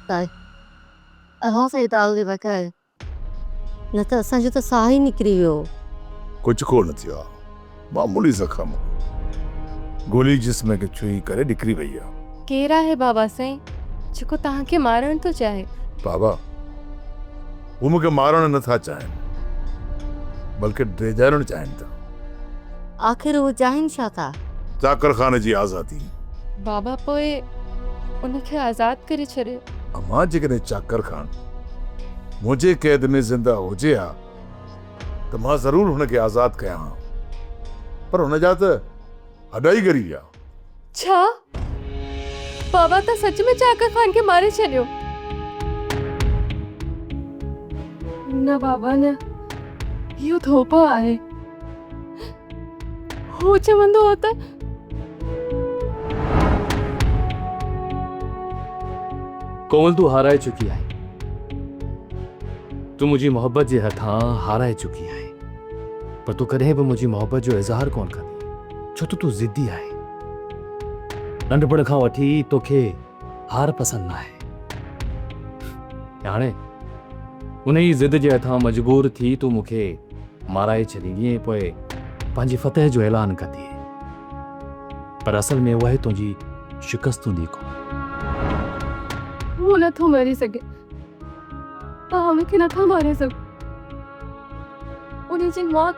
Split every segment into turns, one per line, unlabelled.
ताई असां ताल जी बकाए न त असांजो त साह ई निकिरी वियो।
कुछ कोन थियो आहे, मामूली ज़ख़म, गोली जिस्म खे छुई करे निकिरी वई आहे।
केरु आहे बाबा साईं जेको तव्हांखे मारण थो चाहे?
बाबा हू मूंखे मारण नथा चाहिनि, बल्कि ड्रेजाइण चाहिनि था।
आख़िर उहो चाहिनि छा था?
चाकर ख़ाने जी आज़ादी।
बाबा पोइ उनखे आज़ाद करे छॾियो।
अमां जेकॾहिं चाकर ख़ान मुंहिंजे क़ैद में ज़िंदा हुजे हा त मां ज़रूरु हुनखे आज़ाद कयां हा, पर हुनजा त अडाई गरी विया।
छा बाबा त सच में चाकर खान खे मारे छॾियो? न बाबा न, इहो धोपो आहे। हू चवंदो हो त
कोमल तू हाराए चुकी आहे। तू मुंहिंजी मोहब्बत जे हथां हाराए चुकी आहे, पर तू कॾहिं बि मुंहिंजी मोहब्बत जो इज़हार कोन कंदी, छो त तू ज़िद्दी आहे। नंढपण खां वठी तोखे हार पसंदि न आहे। हाणे उन ई ज़िद जे हथां मजबूर थी तू मूंखे माराए छॾींदी ऐं पोइ पंहिंजी फतह जो ऐलान कंदी, पर असल में उहा तुंहिंजी शिकस्त हूंदी कोन।
हू नथो मरी सघे, तव्हां मूंखे नथा मारे सघो। उनजी मौत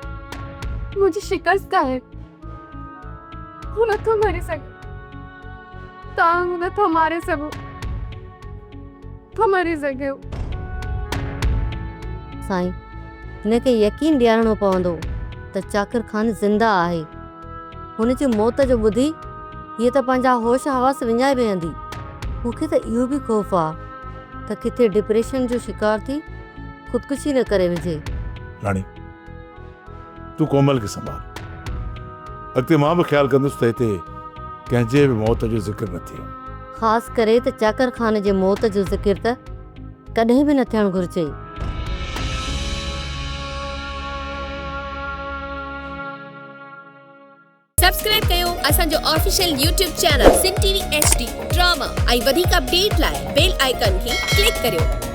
मुंहिंजी शिकस्त आहे। हू नथो मरी सघे, तव्हां नथा मारे सघो, था मरी सघे।
साईं हिनखे यकीन ॾियारणो पवंदो त चाकर ख़ान ज़िंदा आहे। हुनजी मौत जो ॿुधी हीअ त पंहिंजा होश हवास विञाए वेहंदी। मूंखे त इहो बि ख़ौफ़ आहे त किथे डिप्रेशन जो शिकार थी ख़ुदकुशी न करे विझे।
राणी तू कोमल खे संभाल, अॻिते मां बि ख़्यालु कंदुसि त हिते कंहिंजे बि मौत जो ज़िक्र न थिए।
ख़ासि करे त चाकर ख़ान जे मौत जो ज़िक्र त कॾहिं बि न थियणु घुरिजे।
सब्सक्राइब कयो असांजो official YouTube channel Sindh TV HD drama ऐं वधीक अपडेट लाइ बेल आइकन खे क्लिक करियो।